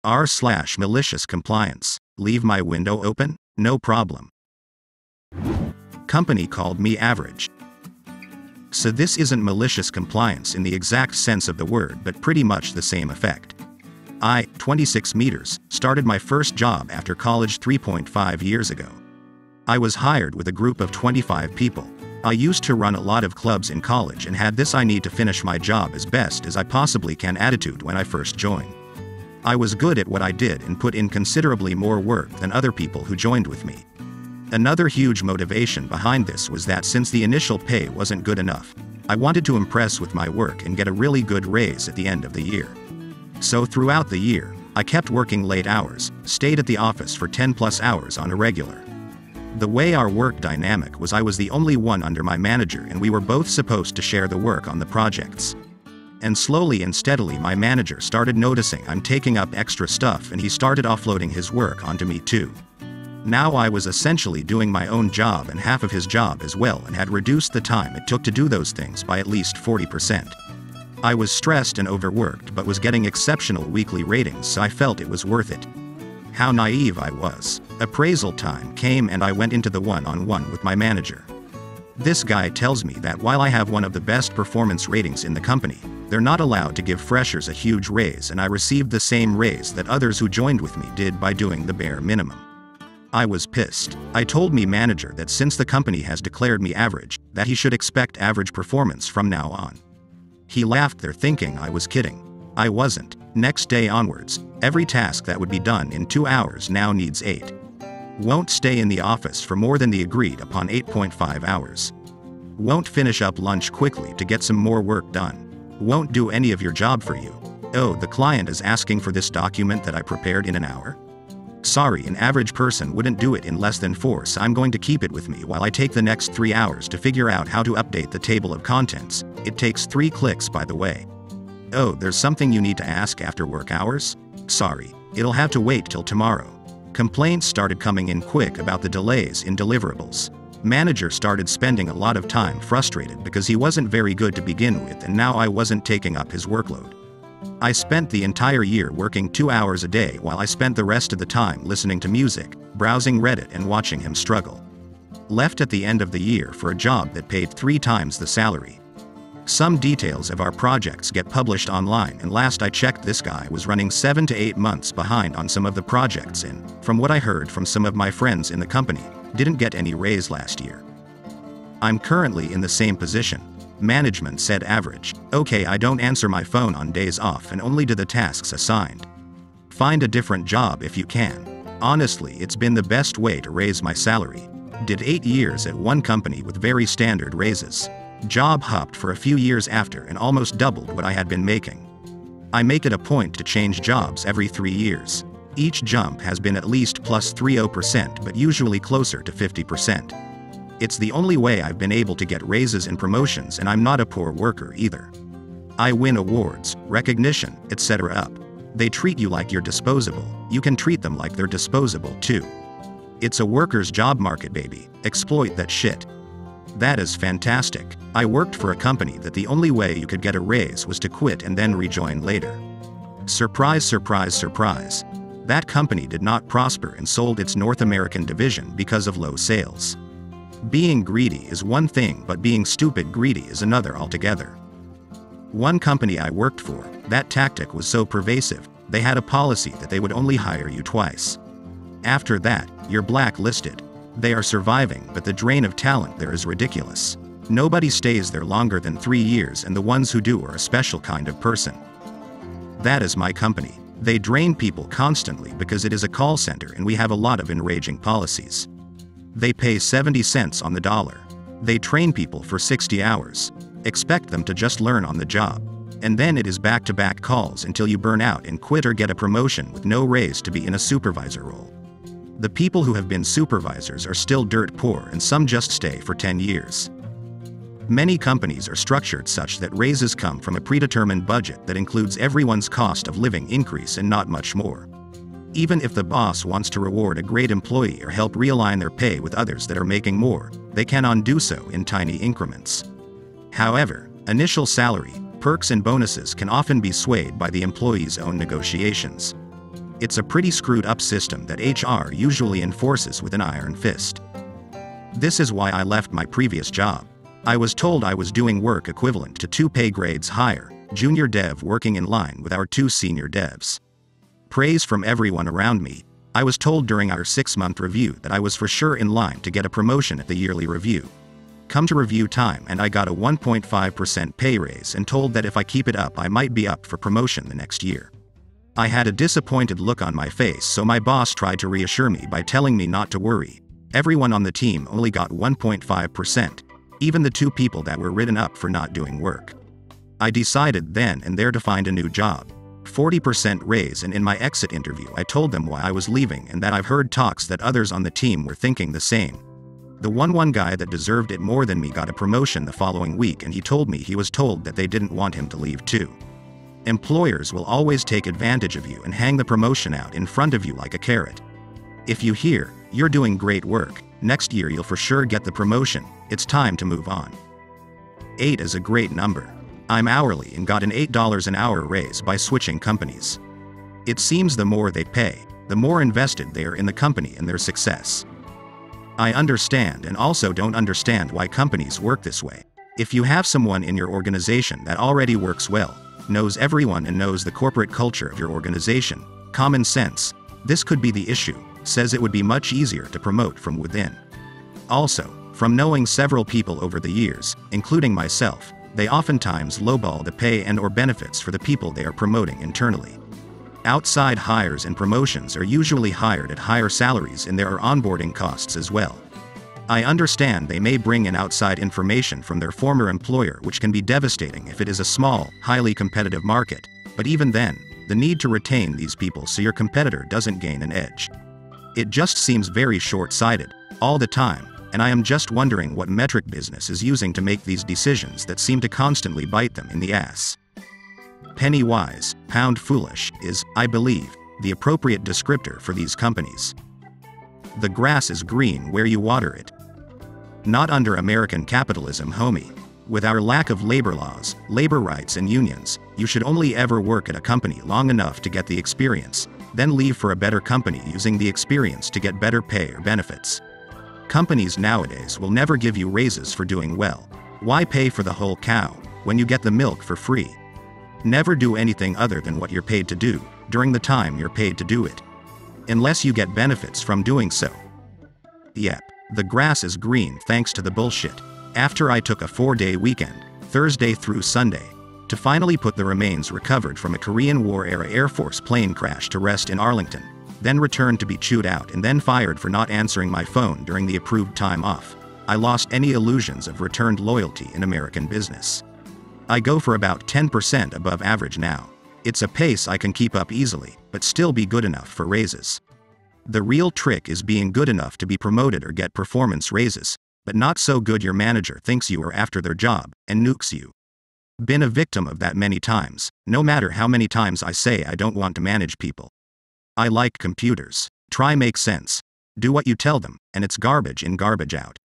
rSlashMaliciousCompliance. Leave my window open? No problem. Company called me average. So this isn't malicious compliance in the exact sense of the word, but pretty much the same effect. I, 26 meters, started my first job after college 3.5 years ago. I was hired with a group of 25 people. I used to run a lot of clubs in college and had this I need to finish my job as best as I possibly can attitude when I first joined. I was good at what I did and put in considerably more work than other people who joined with me. Another huge motivation behind this was that since the initial pay wasn't good enough, I wanted to impress with my work and get a really good raise at the end of the year. So throughout the year, I kept working late hours, stayed at the office for 10+ hours on a regular. The way our work dynamic was, I was the only one under my manager and we were both supposed to share the work on the projects. And slowly and steadily my manager started noticing I'm taking up extra stuff and he started offloading his work onto me too. Now I was essentially doing my own job and half of his job as well, and had reduced the time it took to do those things by at least 40%. I was stressed and overworked but was getting exceptional weekly ratings, so I felt it was worth it. How naive I was. Appraisal time came and I went into the one-on-one with my manager. This guy tells me that while I have one of the best performance ratings in the company, they're not allowed to give freshers a huge raise, and I received the same raise that others who joined with me did by doing the bare minimum. I was pissed. I told my manager that since the company has declared me average, that he should expect average performance from now on. He laughed there thinking I was kidding. I wasn't. Next day onwards, every task that would be done in 2 hours now needs 8. Won't stay in the office for more than the agreed upon 8.5 hours. Won't finish up lunch quickly to get some more work done. Won't do any of your job for you. Oh, the client is asking for this document that I prepared in an hour? Sorry, an average person wouldn't do it in less than 4, so I'm going to keep it with me while I take the next 3 hours to figure out how to update the table of contents. It takes 3 clicks, by the way. Oh, there's something you need to ask after work hours? Sorry, it'll have to wait till tomorrow. Complaints started coming in quick about the delays in deliverables. Manager started spending a lot of time frustrated because he wasn't very good to begin with, and now I wasn't taking up his workload. I spent the entire year working 2 hours a day while I spent the rest of the time listening to music, browsing Reddit and watching him struggle. Left at the end of the year for a job that paid 3 times the salary. Some details of our projects get published online, and last I checked this guy was running 7 to 8 months behind on some of the projects and, from what I heard from some of my friends in the company, didn't get any raise last year. I'm currently in the same position. Management said average. Okay, I don't answer my phone on days off and only do the tasks assigned. Find a different job if you can. Honestly, it's been the best way to raise my salary. Did 8 years at one company with very standard raises. Job hopped for a few years after and almost doubled what I had been making. I make it a point to change jobs every 3 years. Each jump has been at least plus 30%, but usually closer to 50%. It's the only way I've been able to get raises and promotions, and I'm not a poor worker either. I win awards, recognition, etc. up. They treat you like you're disposable. You can treat them like they're disposable too. It's a worker's job market, baby. Exploit that shit. That is fantastic. I worked for a company that the only way you could get a raise was to quit and then rejoin later. Surprise, surprise, surprise. That company did not prosper and sold its North American division because of low sales. Being greedy is one thing, but being stupid greedy is another altogether. One company I worked for, that tactic was so pervasive, they had a policy that they would only hire you twice. After that, you're blacklisted. They are surviving, but the drain of talent there is ridiculous. Nobody stays there longer than 3 years, and the ones who do are a special kind of person. That is my company. They drain people constantly because it is a call center and we have a lot of enraging policies. They pay 70 cents on the dollar. They train people for 60 hours. Expect them to just learn on the job. And then it is back-to-back calls until you burn out and quit or get a promotion with no raise to be in a supervisor role. The people who have been supervisors are still dirt poor, and some just stay for 10 years. Many companies are structured such that raises come from a predetermined budget that includes everyone's cost of living increase and not much more. Even if the boss wants to reward a great employee or help realign their pay with others that are making more, they cannot do so in tiny increments. However, initial salary, perks and bonuses can often be swayed by the employee's own negotiations. It's a pretty screwed up system that HR usually enforces with an iron fist. This is why I left my previous job. I was told I was doing work equivalent to 2 pay grades higher, junior dev working in line with our 2 senior devs. Praise from everyone around me. I was told during our 6-month review that I was for sure in line to get a promotion at the yearly review. Come to review time and I got a 1.5% pay raise and told that if I keep it up I might be up for promotion the next year. I had a disappointed look on my face, so my boss tried to reassure me by telling me not to worry. Everyone on the team only got 1.5%, even the 2 people that were written up for not doing work. I decided then and there to find a new job. 40% raise, and in my exit interview I told them why I was leaving and that I've heard talks that others on the team were thinking the same. The one guy that deserved it more than me got a promotion the following week, and he told me he was told that they didn't want him to leave too. Employers will always take advantage of you and hang the promotion out in front of you like a carrot. If you hear, "You're doing great work, next year you'll for sure get the promotion, it's time to move on." 8 is a great number. I'm hourly and got an $8 an hour raise by switching companies. It seems the more they pay, the more invested they are in the company and their success. I understand and also don't understand why companies work this way. If you have someone in your organization that already works well, knows everyone and knows the corporate culture of your organization, common sense, this could be the issue, says it would be much easier to promote from within. Also, from knowing several people over the years, including myself, they oftentimes lowball the pay and/or benefits for the people they are promoting internally. Outside hires and promotions are usually hired at higher salaries, and there are onboarding costs as well. I understand they may bring in outside information from their former employer, which can be devastating if it is a small, highly competitive market, but even then, the need to retain these people so your competitor doesn't gain an edge. It just seems very short-sighted, all the time, and I am just wondering what metric business is using to make these decisions that seem to constantly bite them in the ass. Penny wise, pound foolish is, I believe, the appropriate descriptor for these companies. The grass is green where you water it. Not under American capitalism, homie. With our lack of labor laws, labor rights and unions, you should only ever work at a company long enough to get the experience, then leave for a better company using the experience to get better pay or benefits. Companies nowadays will never give you raises for doing well. Why pay for the whole cow when you get the milk for free? Never do anything other than what you're paid to do, during the time you're paid to do it. Unless you get benefits from doing so. Yep, the grass is green thanks to the bullshit. After I took a 4-day weekend, Thursday through Sunday, to finally put the remains recovered from a Korean War-era Air Force plane crash to rest in Arlington, then returned to be chewed out and then fired for not answering my phone during the approved time off, I lost any illusions of returned loyalty in American business. I go for about 10% above average now. It's a pace I can keep up easily, but still be good enough for raises. The real trick is being good enough to be promoted or get performance raises, but not so good your manager thinks you are after their job and nukes you. Been a victim of that many times, no matter how many times I say I don't want to manage people. I like computers. Try make sense. Do what you tell them, and it's garbage in, garbage out.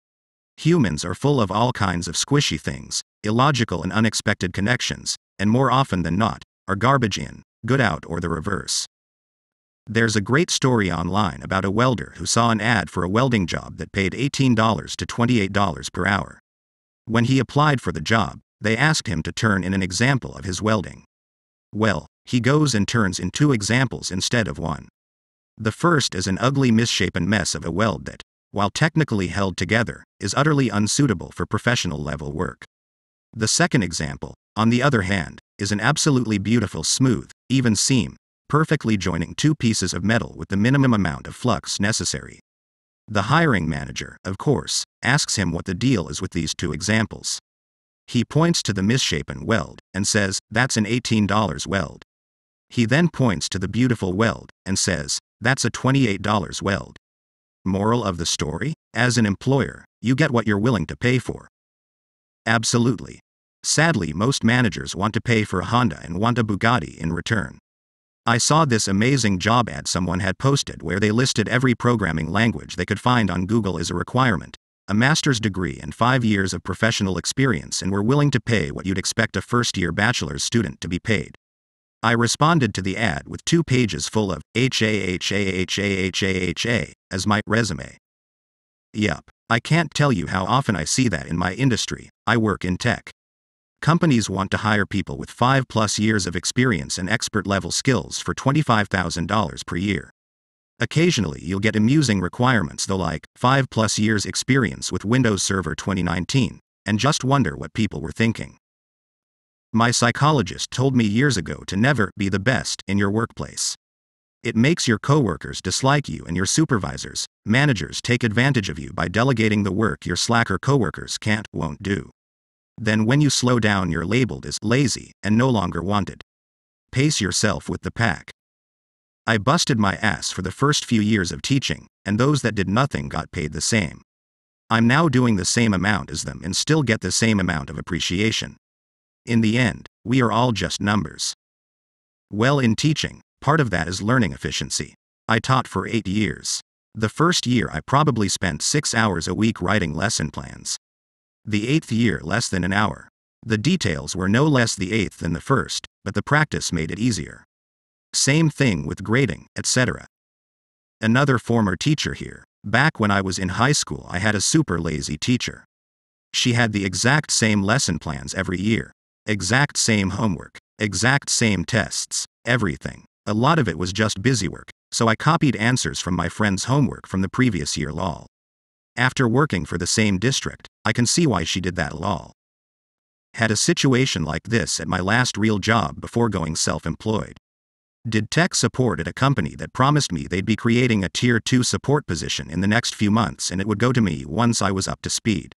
Humans are full of all kinds of squishy things, illogical and unexpected connections, and more often than not, are garbage in, good out, or the reverse. There's a great story online about a welder who saw an ad for a welding job that paid $18 to $28 per hour. When he applied for the job, they asked him to turn in an example of his welding. Well, he goes and turns in 2 examples instead of 1. The first is an ugly misshapen mess of a weld that, while technically held together, is utterly unsuitable for professional level work. The second example, on the other hand, is an absolutely beautiful, smooth, even seam, perfectly joining 2 pieces of metal with the minimum amount of flux necessary. The hiring manager, of course, asks him what the deal is with these 2 examples. He points to the misshapen weld and says, "That's an $18 weld." He then points to the beautiful weld and says, "That's a $28 weld." Moral of the story? As an employer, you get what you're willing to pay for. Absolutely. Sadly, most managers want to pay for a Honda and want a Bugatti in return. I saw this amazing job ad someone had posted where they listed every programming language they could find on Google as a requirement, a master's degree and 5 years of professional experience, and were willing to pay what you'd expect a first-year bachelor's student to be paid. I responded to the ad with 2 pages full of HAHAHAHAHA as my resume. Yup, I can't tell you how often I see that in my industry. I work in tech. Companies want to hire people with 5+ years of experience and expert-level skills for $25,000 per year. Occasionally you'll get amusing requirements though, like 5+ years experience with Windows Server 2019, and just wonder what people were thinking. My psychologist told me years ago to never be the best in your workplace. It makes your coworkers dislike you and your supervisors, managers take advantage of you by delegating the work your slacker coworkers won't do. Then when you slow down, you're labeled as lazy and no longer wanted. Pace yourself with the pack. I busted my ass for the first few years of teaching, and those that did nothing got paid the same. I'm now doing the same amount as them and still get the same amount of appreciation. In the end, we are all just numbers. Well, in teaching, part of that is learning efficiency. I taught for 8 years. The first year I probably spent 6 hours a week writing lesson plans. The 8th year less than an hour. The details were no less the 8th than the first, but the practice made it easier. Same thing with grading, etc. Another former teacher here. Back when I was in high school, I had a super lazy teacher. She had the exact same lesson plans every year. Exact same homework. Exact same tests. Everything. A lot of it was just busywork, so I copied answers from my friend's homework from the previous year lol. After working for the same district, I can see why she did that lol. Had a situation like this at my last real job before going self-employed. Did tech support at a company that promised me they'd be creating a tier 2 support position in the next few months and it would go to me once I was up to speed.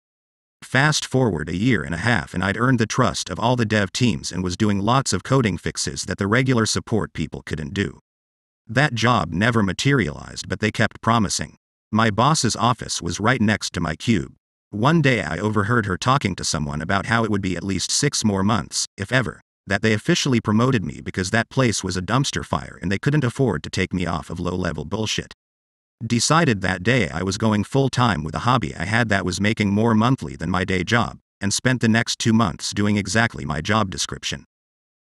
Fast forward a year and a half and I'd earned the trust of all the dev teams and was doing lots of coding fixes that the regular support people couldn't do. That job never materialized, but they kept promising. My boss's office was right next to my cube. One day I overheard her talking to someone about how it would be at least 6 more months, if ever, that they officially promoted me because that place was a dumpster fire and they couldn't afford to take me off of low-level bullshit. Decided that day I was going full-time with a hobby I had that was making more monthly than my day job, and spent the next 2 months doing exactly my job description.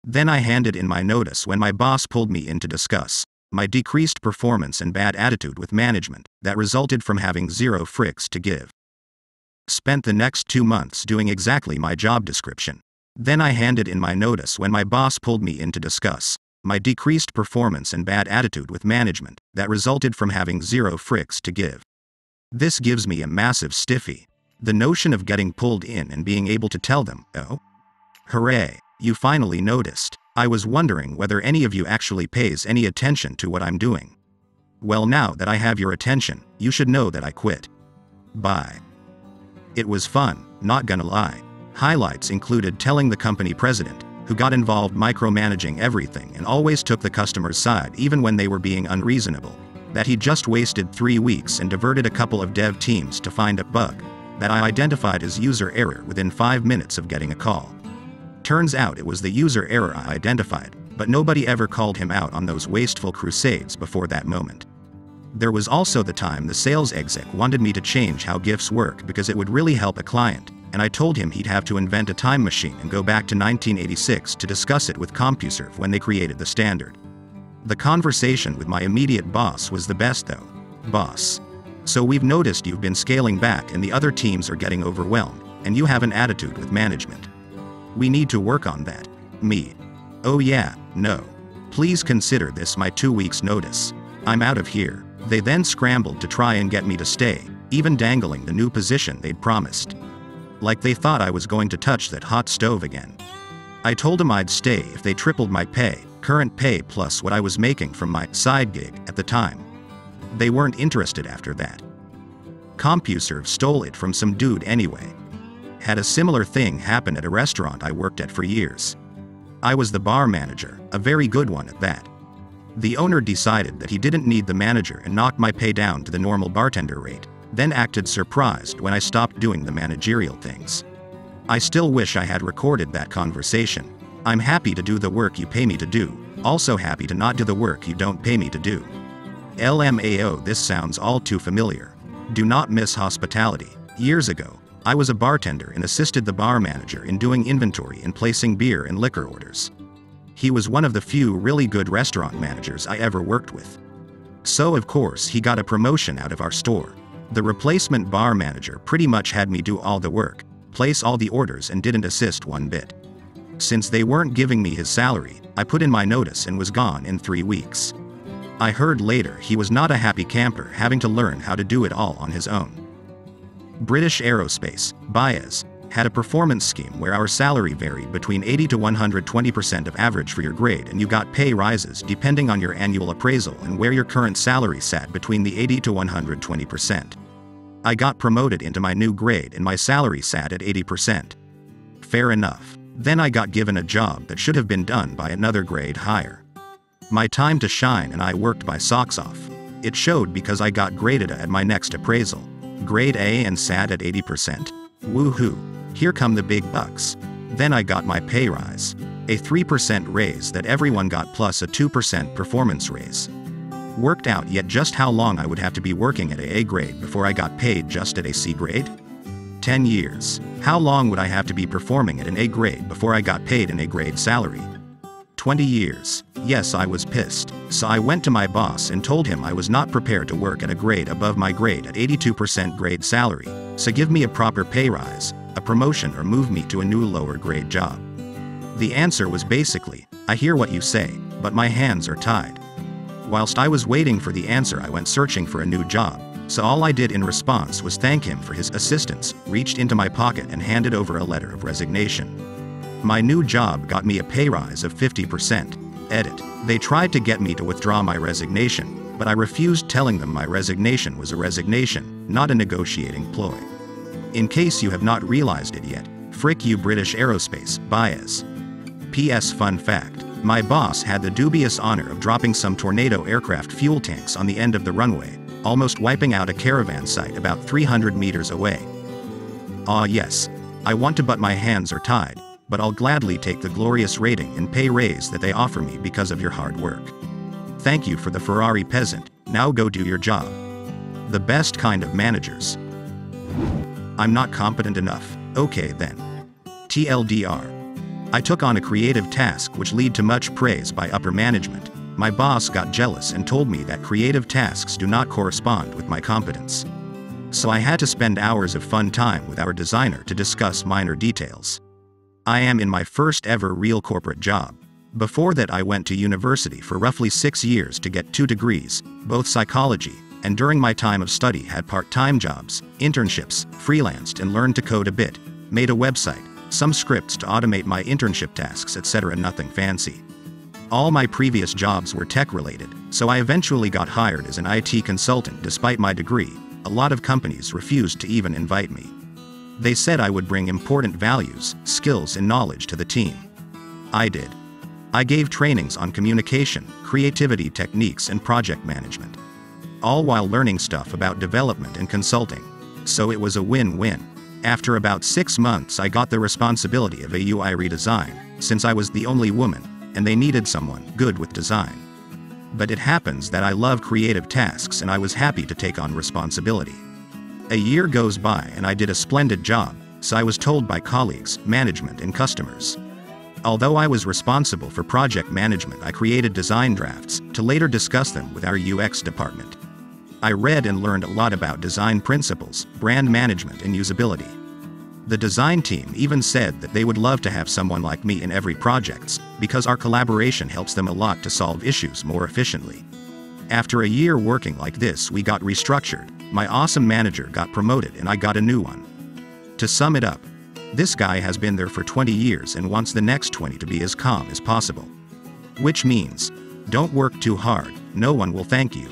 Then I handed in my notice when my boss pulled me in to discuss my decreased performance and bad attitude with management that resulted from having 0 fricks to give. Spent the next 2 months doing exactly my job description. Then I handed in my notice when my boss pulled me in to discuss my decreased performance and bad attitude with management that resulted from having 0 fricks to give. This gives me a massive stiffy. The notion of getting pulled in and being able to tell them, oh, hooray, you finally noticed. I was wondering whether any of you actually pays any attention to what I'm doing. Well, now that I have your attention, you should know that I quit. Bye. It was fun, not gonna lie. Highlights included telling the company president, who got involved micromanaging everything and always took the customer's side even when they were being unreasonable, that he just wasted 3 weeks and diverted a couple of dev teams to find a bug that I identified as user error within 5 minutes of getting a call. Turns out it was the user error I identified, but nobody ever called him out on those wasteful crusades before that moment. There was also the time the sales exec wanted me to change how GIFs work because it would really help a client, and I told him he'd have to invent a time machine and go back to 1986 to discuss it with CompuServe when they created the standard. The conversation with my immediate boss was the best though. Boss. So we've noticed you've been scaling back and the other teams are getting overwhelmed, and you have an attitude with management. We need to work on that. Me. Oh yeah, no. Please consider this my 2 weeks notice. I'm out of here. They then scrambled to try and get me to stay, even dangling the new position they'd promised. Like they thought I was going to touch that hot stove again. I told them I'd stay if they tripled my pay, current pay plus what I was making from my side gig at the time. They weren't interested after that. CompuServe stole it from some dude anyway. Had a similar thing happen at a restaurant I worked at for years. I was the bar manager, a very good one at that. The owner decided that he didn't need the manager and knocked my pay down to the normal bartender rate, then acted surprised when I stopped doing the managerial things. I still wish I had recorded that conversation. I'm happy to do the work you pay me to do, also happy to not do the work you don't pay me to do. LMAO, this sounds all too familiar. Do not miss hospitality. Years ago, I was a bartender and assisted the bar manager in doing inventory and placing beer and liquor orders. He was one of the few really good restaurant managers I ever worked with. So of course he got a promotion out of our store. The replacement bar manager pretty much had me do all the work, place all the orders, and didn't assist one bit. Since they weren't giving me his salary, I put in my notice and was gone in 3 weeks. I heard later he was not a happy camper having to learn how to do it all on his own. British Aerospace, BAES, had a performance scheme where our salary varied between 80 to 120% of average for your grade, and you got pay rises depending on your annual appraisal and where your current salary sat between the 80 to 120%. I got promoted into my new grade and my salary sat at 80%. Fair enough. Then I got given a job that should have been done by another grade higher. My time to shine, and I worked my socks off. It showed because I got graded at my next appraisal. Grade A and sat at 80%. Woohoo! Here come the big bucks. Then I got my pay rise. A 3% raise that everyone got, plus a 2% performance raise. Worked out yet just how long I would have to be working at a A grade before I got paid just at a C grade? 10 years. How long would I have to be performing at an A grade before I got paid an A grade salary? 20 years. Yes, I was pissed. So I went to my boss and told him I was not prepared to work at a grade above my grade at 82% grade salary, so give me a proper pay rise, a promotion, or move me to a new lower grade job. The answer was basically, I hear what you say, but my hands are tied. Whilst I was waiting for the answer, I went searching for a new job, so all I did in response was thank him for his assistance, reached into my pocket and handed over a letter of resignation. My new job got me a pay rise of 50%. Edit. They tried to get me to withdraw my resignation, but I refused, telling them my resignation was a resignation, not a negotiating ploy. In case you have not realized it yet, frick you British Aerospace, BAES. PS fun fact. My boss had the dubious honor of dropping some Tornado aircraft fuel tanks on the end of the runway, almost wiping out a caravan site about 300 meters away. Ah yes. I want to, but my hands are tied, but I'll gladly take the glorious rating and pay raise that they offer me because of your hard work. Thank you for the Ferrari peasant, now go do your job. The best kind of managers. I'm not competent enough, okay then. TLDR. I took on a creative task which led to much praise by upper management. My boss got jealous and told me that creative tasks do not correspond with my competence. So I had to spend hours of fun time with our designer to discuss minor details. I am in my first ever real corporate job. Before that I went to university for roughly 6 years to get 2 degrees, both psychology, and during my time of study had part-time jobs, internships, freelanced and learned to code a bit, made a website, some scripts to automate my internship tasks, etc. Nothing fancy. All my previous jobs were tech-related, so I eventually got hired as an IT consultant despite my degree. A lot of companies refused to even invite me. They said I would bring important values, skills and knowledge to the team. I did. I gave trainings on communication, creativity techniques and project management. All while learning stuff about development and consulting. So it was a win-win. After about 6 months I got the responsibility of a UI redesign, since I was the only woman, and they needed someone good with design. But it happens that I love creative tasks and I was happy to take on responsibility. A year goes by and I did a splendid job, so I was told by colleagues, management and customers. Although I was responsible for project management, I created design drafts to later discuss them with our UX department. I read and learned a lot about design principles, brand management and usability. The design team even said that they would love to have someone like me in every project, because our collaboration helps them a lot to solve issues more efficiently. After a year working like this, we got restructured, my awesome manager got promoted and I got a new one. To sum it up, this guy has been there for 20 years and wants the next 20 to be as calm as possible. Which means, don't work too hard, no one will thank you.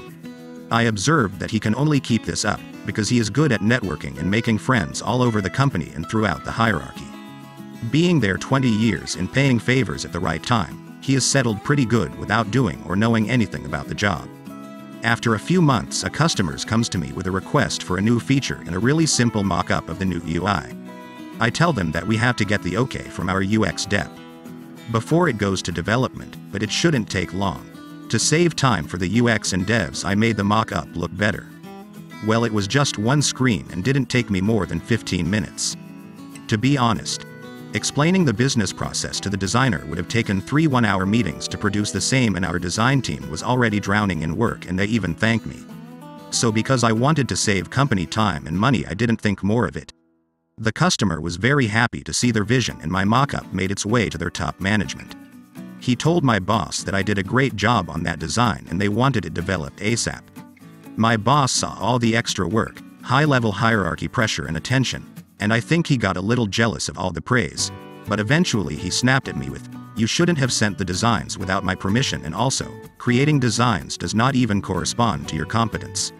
I observed that he can only keep this up because he is good at networking and making friends all over the company and throughout the hierarchy. Being there 20 years and paying favors at the right time, he is settled pretty good without doing or knowing anything about the job. After a few months, a customer comes to me with a request for a new feature and a really simple mock-up of the new UI. I tell them that we have to get the okay from our UX dev before it goes to development, but it shouldn't take long. To save time for the UX and devs, I made the mock-up look better. Well, it was just one screen and didn't take me more than 15 minutes. To be honest, Explaining the business process to the designer would have taken 3 one-hour meetings to produce the same, and our design team was already drowning in work, and they even thanked me. So because I wanted to save company time and money, I didn't think more of it. The customer was very happy to see their vision, and my mock-up made its way to their top management. He told my boss that I did a great job on that design and they wanted it developed ASAP. My boss saw all the extra work, high-level hierarchy pressure and attention, and I think he got a little jealous of all the praise. But eventually he snapped at me with, "You shouldn't have sent the designs without my permission, and also, creating designs does not even correspond to your competence."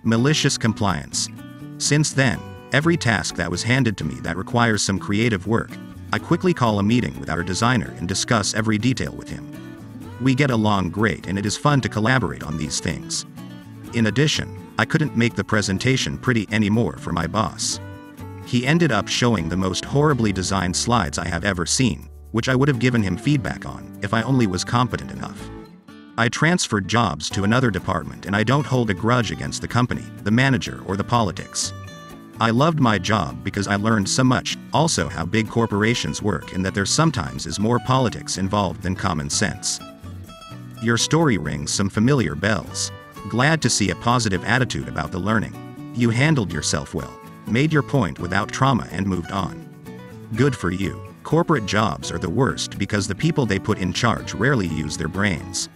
Malicious compliance. Since then, every task that was handed to me that requires some creative work, I quickly call a meeting with our designer and discuss every detail with him. We get along great, and it is fun to collaborate on these things. In addition, I couldn't make the presentation pretty anymore for my boss. He ended up showing the most horribly designed slides I have ever seen, which I would have given him feedback on if I only was competent enough. I transferred jobs to another department, and I don't hold a grudge against the company, the manager, or the politics. I loved my job because I learned so much, also how big corporations work and that there sometimes is more politics involved than common sense. Your story rings some familiar bells. Glad to see a positive attitude about the learning. You handled yourself well, made your point without trauma, and moved on. Good for you. Corporate jobs are the worst because the people they put in charge rarely use their brains.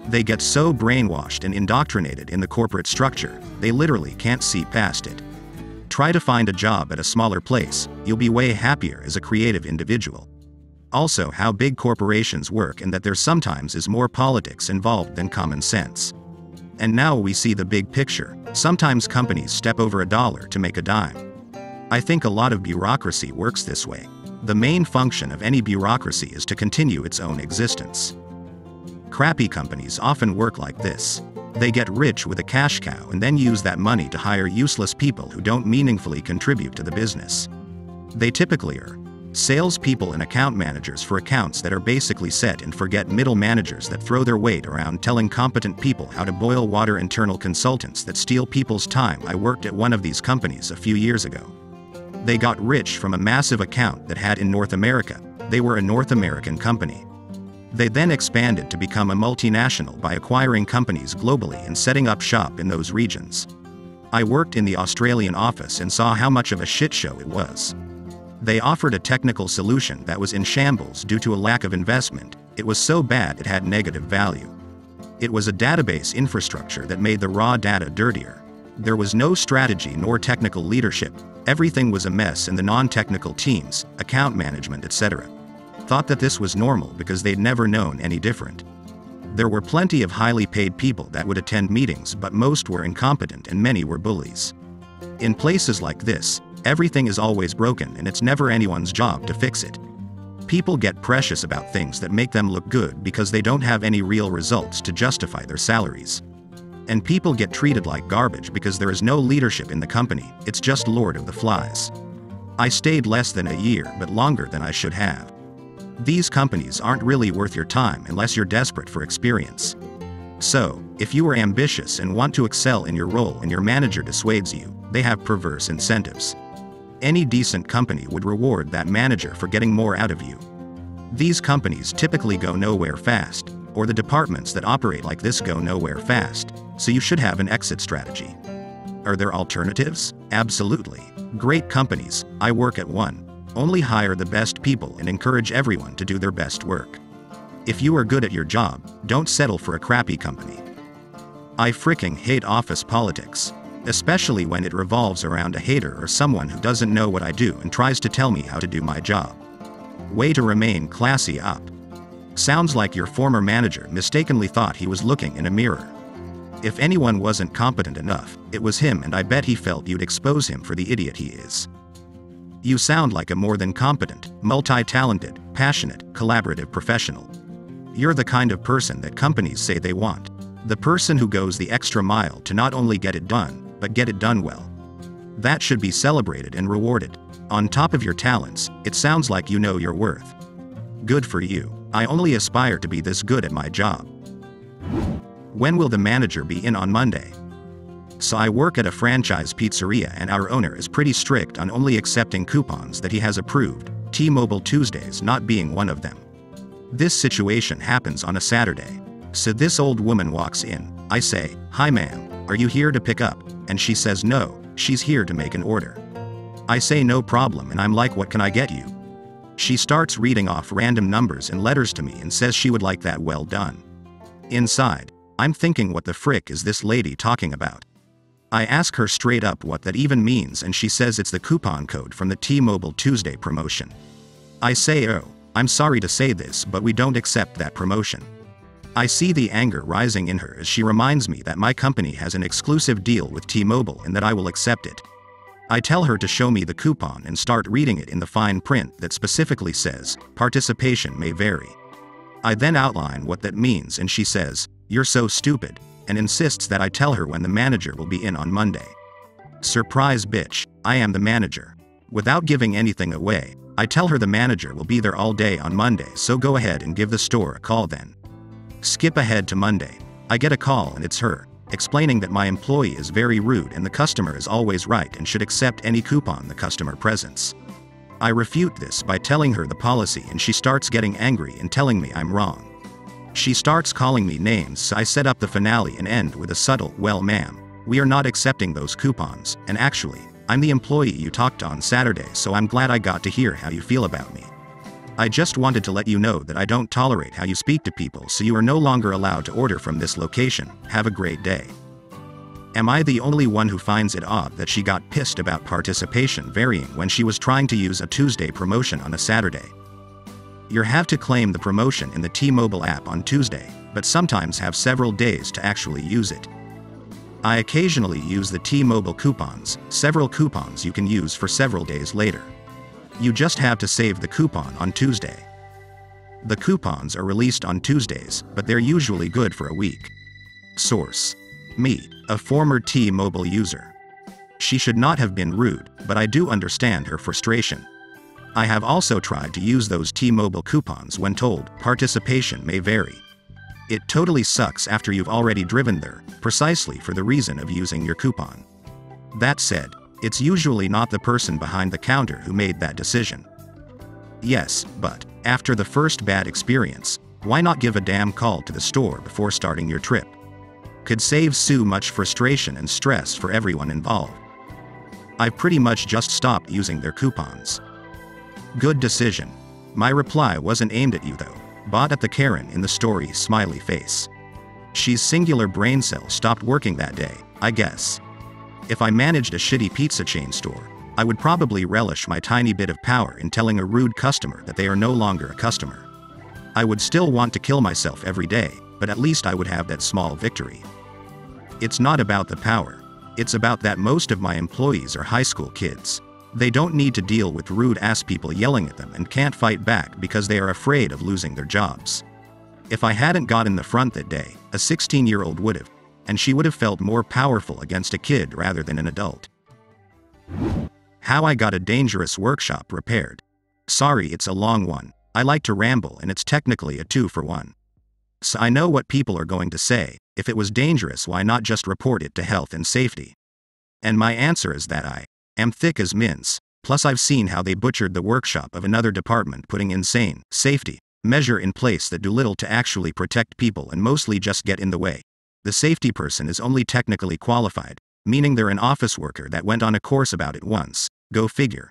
They get so brainwashed and indoctrinated in the corporate structure, they literally can't see past it. Try to find a job at a smaller place, you'll be way happier as a creative individual. Also, how big corporations work and that there sometimes is more politics involved than common sense. And now we see the big picture. Sometimes companies step over a dollar to make a dime. I think a lot of bureaucracy works this way. The main function of any bureaucracy is to continue its own existence. Crappy companies often work like this. They get rich with a cash cow and then use that money to hire useless people who don't meaningfully contribute to the business. They typically are salespeople and account managers for accounts that are basically set and forget middle managers that throw their weight around telling competent people how to boil water, internal consultants that steal people's time. I worked at one of these companies a few years ago. They got rich from a massive account that had in North America. They were a North American company. They then expanded to become a multinational by acquiring companies globally and setting up shop in those regions. I worked in the Australian office and saw how much of a shit show it was. They offered a technical solution that was in shambles due to a lack of investment. It was so bad it had negative value. It was a database infrastructure that made the raw data dirtier. There was no strategy nor technical leadership. Everything was a mess, and the non-technical teams, account management, etc., thought that this was normal because they'd never known any different. There were plenty of highly paid people that would attend meetings, but most were incompetent and many were bullies. In places like this, everything is always broken and it's never anyone's job to fix it. People get precious about things that make them look good because they don't have any real results to justify their salaries. And people get treated like garbage because there is no leadership in the company, it's just Lord of the Flies. I stayed less than a year, but longer than I should have. These companies aren't really worth your time unless you're desperate for experience. So, if you are ambitious and want to excel in your role and your manager dissuades you, they have perverse incentives. Any decent company would reward that manager for getting more out of you. These companies typically go nowhere fast, or the departments that operate like this go nowhere fast, so you should have an exit strategy. Are there alternatives? Absolutely. Great companies, I work at one, only hire the best people and encourage everyone to do their best work. If you are good at your job, don't settle for a crappy company. I fricking hate office politics, especially when it revolves around a hater or someone who doesn't know what I do and tries to tell me how to do my job. Way to remain classy up. Sounds like your former manager mistakenly thought he was looking in a mirror. If anyone wasn't competent enough, it was him, and I bet he felt you'd expose him for the idiot he is. You sound like a more than competent, multi-talented, passionate, collaborative professional. You're the kind of person that companies say they want. The person who goes the extra mile to not only get it done, but get it done well. That should be celebrated and rewarded. On top of your talents, it sounds like you know your worth. Good for you. I only aspire to be this good at my job. When will the manager be in on Monday? So I work at a franchise pizzeria and our owner is pretty strict on only accepting coupons that he has approved. T-Mobile Tuesdays not being one of them. This situation happens on a Saturday. So this old woman walks in. I say, "Hi ma'am, are you here to pick up?" And she says no, she's here to make an order. I say no problem and I'm like, "What can I get you?" She starts reading off random numbers and letters to me and says she would like that well done. Inside, I'm thinking, what the frick is this lady talking about? I ask her straight up what that even means and she says it's the coupon code from the T-Mobile Tuesday promotion. I say, "Oh, I'm sorry to say this, but we don't accept that promotion." I see the anger rising in her as she reminds me that my company has an exclusive deal with T-Mobile and that I will accept it. I tell her to show me the coupon and start reading it in the fine print that specifically says, "Participation may vary." I then outline what that means and she says, "You're so stupid," and insists that I tell her when the manager will be in on Monday. Surprise bitch, I am the manager. Without giving anything away, I tell her the manager will be there all day on Monday, so go ahead and give the store a call then. Skip ahead to Monday. I get a call and it's her, explaining that my employee is very rude and the customer is always right and should accept any coupon the customer presents. I refute this by telling her the policy and she starts getting angry and telling me I'm wrong. She starts calling me names, so I set up the finale and end with a subtle, "Well ma'am, we are not accepting those coupons, and actually, I'm the employee you talked to on Saturday, so I'm glad I got to hear how you feel about me. I just wanted to let you know that I don't tolerate how you speak to people, so you are no longer allowed to order from this location. Have a great day." Am I the only one who finds it odd that she got pissed about participation varying when she was trying to use a Tuesday promotion on a Saturday? You have to claim the promotion in the T-Mobile app on Tuesday, but sometimes have several days to actually use it. I occasionally use the T-Mobile coupons, several coupons you can use for several days later. You just have to save the coupon on Tuesday. The coupons are released on Tuesdays, but they're usually good for a week. Source: me, a former T-Mobile user. She should not have been rude, but I do understand her frustration. I have also tried to use those T-Mobile coupons when told participation may vary. It totally sucks after you've already driven there, precisely for the reason of using your coupon. That said, it's usually not the person behind the counter who made that decision. Yes, but after the first bad experience, why not give a damn call to the store before starting your trip? Could save so much frustration and stress for everyone involved. I've pretty much just stopped using their coupons. Good decision. My reply wasn't aimed at you though. Bought at the Karen in the story, smiley face. She's singular brain cell stopped working that day, I guess. If I managed a shitty pizza chain store, I would probably relish my tiny bit of power in telling a rude customer that they are no longer a customer. I would still want to kill myself every day, but at least I would have that small victory. It's not about the power. It's about that most of my employees are high school kids. They don't need to deal with rude-ass people yelling at them and can't fight back because they are afraid of losing their jobs. If I hadn't got in the front that day, a 16-year-old would have, and she would have felt more powerful against a kid rather than an adult. How I got a dangerous workshop repaired. Sorry, it's a long one. I like to ramble and it's technically a 2-for-1. So I know what people are going to say. If it was dangerous, why not just report it to health and safety? And my answer is that I am thick as mince, plus I've seen how they butchered the workshop of another department, putting insane safety measure in place that do little to actually protect people and mostly just get in the way. The safety person is only technically qualified, meaning they're an office worker that went on a course about it once. Go figure.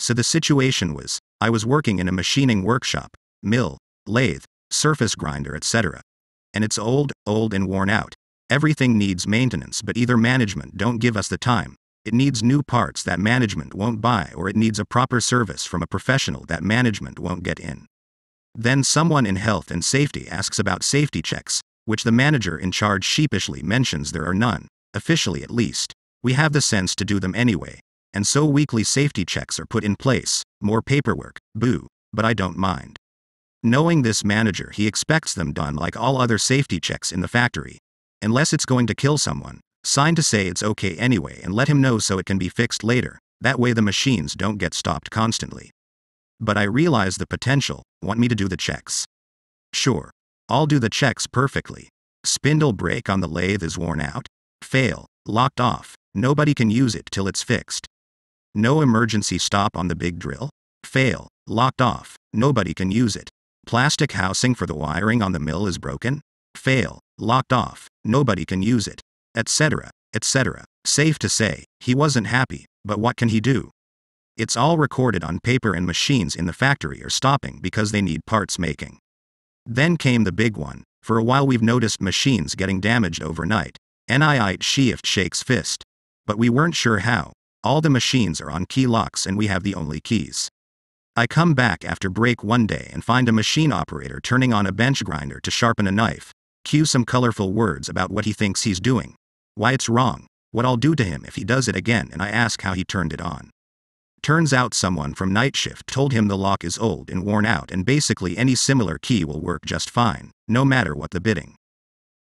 So the situation was, I was working in a machining workshop, mill, lathe, surface grinder, etc. And it's old and worn out. Everything needs maintenance, but either management don't give us the time, it needs new parts that management won't buy, or it needs a proper service from a professional that management won't get in. Then someone in health and safety asks about safety checks, which the manager in charge sheepishly mentions there are none, officially at least. We have the sense to do them anyway, and so weekly safety checks are put in place. More paperwork, boo, but I don't mind. Knowing this manager, he expects them done like all other safety checks in the factory. Unless it's going to kill someone, sign to say it's okay anyway and let him know so it can be fixed later. That way the machines don't get stopped constantly. But I realize the potential. Want me to do the checks? Sure. I'll do the checks perfectly. Spindle brake on the lathe is worn out. Fail. Locked off. Nobody can use it till it's fixed. No emergency stop on the big drill. Fail. Locked off. Nobody can use it. Plastic housing for the wiring on the mill is broken. Fail. Locked off. Nobody can use it. Etc. Etc. Safe to say, he wasn't happy, but what can he do? It's all recorded on paper and machines in the factory are stopping because they need parts making. Then came the big one. For a while we've noticed machines getting damaged overnight. NIIT Shift shakes fist. But we weren't sure how. All the machines are on key locks and we have the only keys. I come back after break one day and find a machine operator turning on a bench grinder to sharpen a knife. Cue some colorful words about what he thinks he's doing. Why it's wrong. What I'll do to him if he does it again, and I ask how he turned it on. Turns out someone from night shift told him the lock is old and worn out and basically any similar key will work just fine, no matter what the bidding.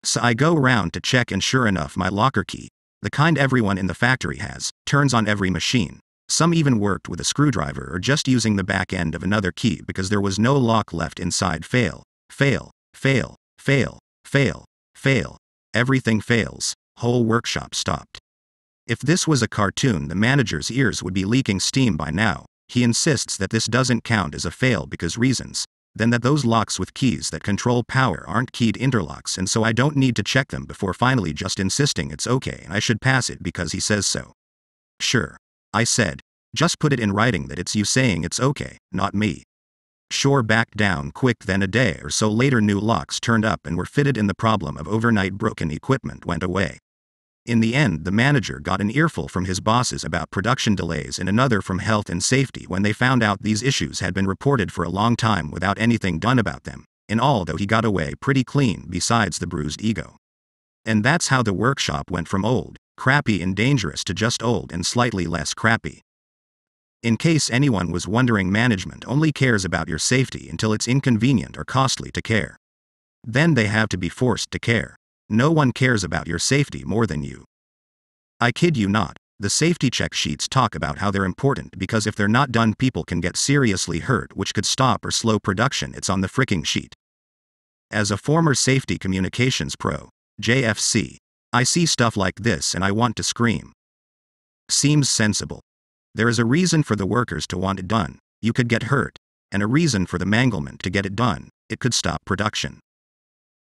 So I go around to check and sure enough my locker key, the kind everyone in the factory has, turns on every machine. Some even worked with a screwdriver or just using the back end of another key because there was no lock left inside. Fail. Fail. Fail. Fail. Fail. Fail. Everything fails. Whole workshop stopped. If this was a cartoon, the manager's ears would be leaking steam by now. He insists that this doesn't count as a fail because reasons. Then that those locks with keys that control power aren't keyed interlocks and so I don't need to check them before finally just insisting it's okay and I should pass it because he says so. Sure. I said. Just put it in writing that it's you saying it's okay, not me. Sure, backed down quick. Then a day or so later new locks turned up and were fitted and the problem of overnight broken equipment went away. In the end, the manager got an earful from his bosses about production delays and another from health and safety when they found out these issues had been reported for a long time without anything done about them. In all, though, he got away pretty clean besides the bruised ego. And that's how the workshop went from old, crappy and dangerous to just old and slightly less crappy. In case anyone was wondering, management only cares about your safety until it's inconvenient or costly to care. Then they have to be forced to care. No one cares about your safety more than you. I kid you not, the safety check sheets talk about how they're important because if they're not done people can get seriously hurt which could stop or slow production. It's on the fricking sheet. As a former safety communications pro, JFC, I see stuff like this and I want to scream. Seems sensible. There is a reason for the workers to want it done. You could get hurt. And a reason for the manglement to get it done. It could stop production.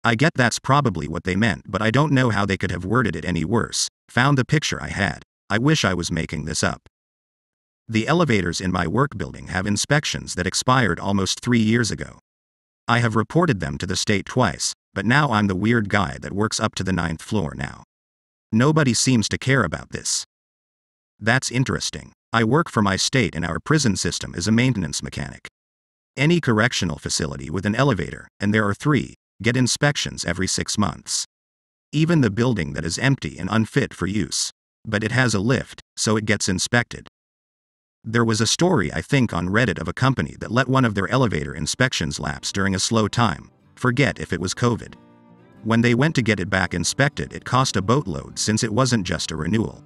I get that's probably what they meant, but I don't know how they could have worded it any worse. Found the picture I had. I wish I was making this up. The elevators in my work building have inspections that expired almost 3 years ago. I have reported them to the state twice, but now I'm the weird guy that works up to the 9th floor now. Nobody seems to care about this. That's interesting. I work for my state and our prison system is a maintenance mechanic. Any correctional facility with an elevator, and there are 3, get inspections every 6 months. Even the building that is empty and unfit for use. But it has a lift, so it gets inspected. There was a story I think on Reddit of a company that let one of their elevator inspections lapse during a slow time. Forget if it was COVID. When they went to get it back inspected, it cost a boatload since it wasn't just a renewal.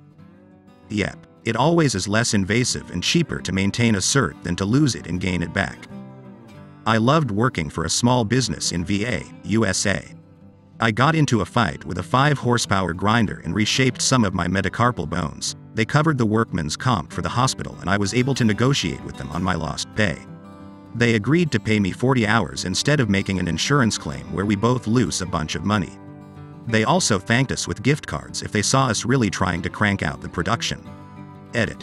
Yep, it always is less invasive and cheaper to maintain a cert than to lose it and gain it back. I loved working for a small business in VA, USA. I got into a fight with a 5-horsepower grinder and reshaped some of my metacarpal bones. They covered the workman's comp for the hospital and I was able to negotiate with them on my lost pay. They agreed to pay me 40 hours instead of making an insurance claim where we both lose a bunch of money. They also thanked us with gift cards if they saw us really trying to crank out the production. Edit.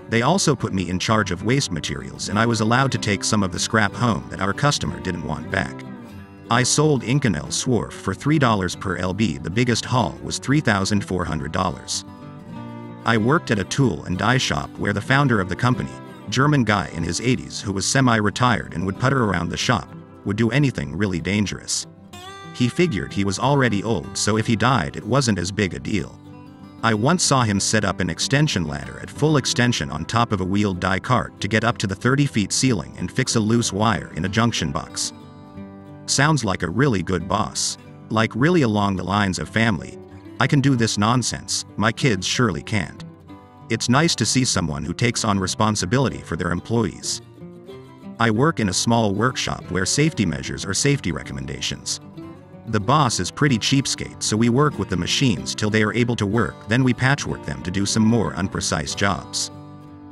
They also put me in charge of waste materials and I was allowed to take some of the scrap home that our customer didn't want back. I sold Inconel Swarf for $3 per lb. The biggest haul was $3,400. I worked at a tool and die shop where the founder of the company, German guy in his 80s who was semi-retired and would putter around the shop, would do anything really dangerous. He figured he was already old, so if he died it wasn't as big a deal. I once saw him set up an extension ladder at full extension on top of a wheeled die cart to get up to the 30-feet ceiling and fix a loose wire in a junction box. Sounds like a really good boss. Like really along the lines of family. I can do this nonsense, my kids surely can't. It's nice to see someone who takes on responsibility for their employees. I work in a small workshop where safety measures are safety recommendations. The boss is pretty cheapskate, so we work with the machines till they are able to work, then we patchwork them to do some more unprecise jobs.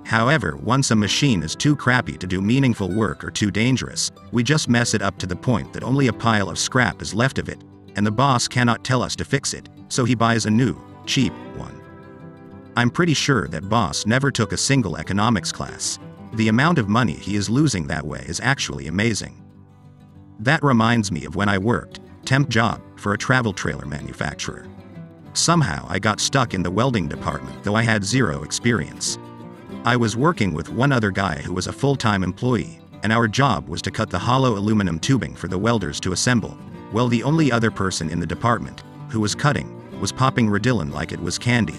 However, once a machine is too crappy to do meaningful work or too dangerous, we just mess it up to the point that only a pile of scrap is left of it, and the boss cannot tell us to fix it, so he buys a new, cheap one. I'm pretty sure that boss never took a single economics class. The amount of money he is losing that way is actually amazing. That reminds me of when I worked, temp job, for a travel trailer manufacturer. Somehow I got stuck in the welding department, though I had zero experience. I was working with one other guy who was a full-time employee, and our job was to cut the hollow aluminum tubing for the welders to assemble. Well, the only other person in the department who was cutting was popping Radillin like it was candy.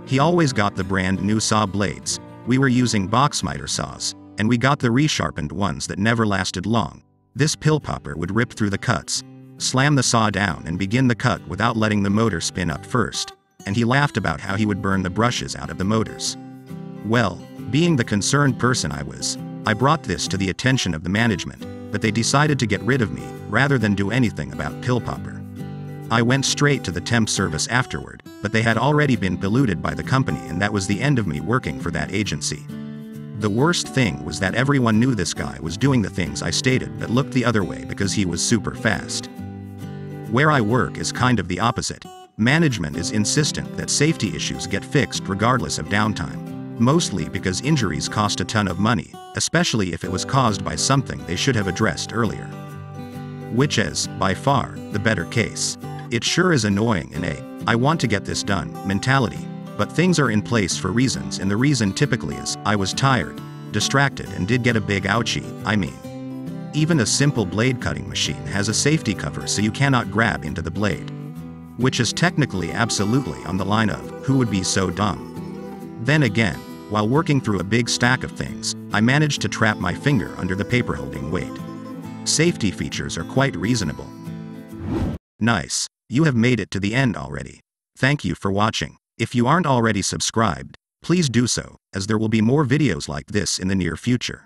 He always got the brand new saw blades. We were using box miter saws, and we got the resharpened ones that never lasted long. This pill popper would rip through the cuts, slam the saw down and begin the cut without letting the motor spin up first, and he laughed about how he would burn the brushes out of the motors. Well, being the concerned person I was, I brought this to the attention of the management, but they decided to get rid of me, rather than do anything about pill popper. I went straight to the temp service afterward, but they had already been polluted by the company, and that was the end of me working for that agency. The worst thing was that everyone knew this guy was doing the things I stated but looked the other way because he was super fast. Where I work is kind of the opposite. Management is insistent that safety issues get fixed regardless of downtime, mostly because injuries cost a ton of money, especially if it was caused by something they should have addressed earlier. Which is, by far, the better case. It sure is annoying in a "I want to get this done" mentality, but things are in place for reasons, and the reason typically is I was tired, distracted, and did get a big ouchie. I mean, even a simple blade cutting machine has a safety cover so you cannot grab into the blade. Which is technically absolutely on the line of, who would be so dumb? Then again, while working through a big stack of things, I managed to trap my finger under the paper holding weight. Safety features are quite reasonable. Nice. You have made it to the end already. Thank you for watching. If you aren't already subscribed, please do so, as there will be more videos like this in the near future.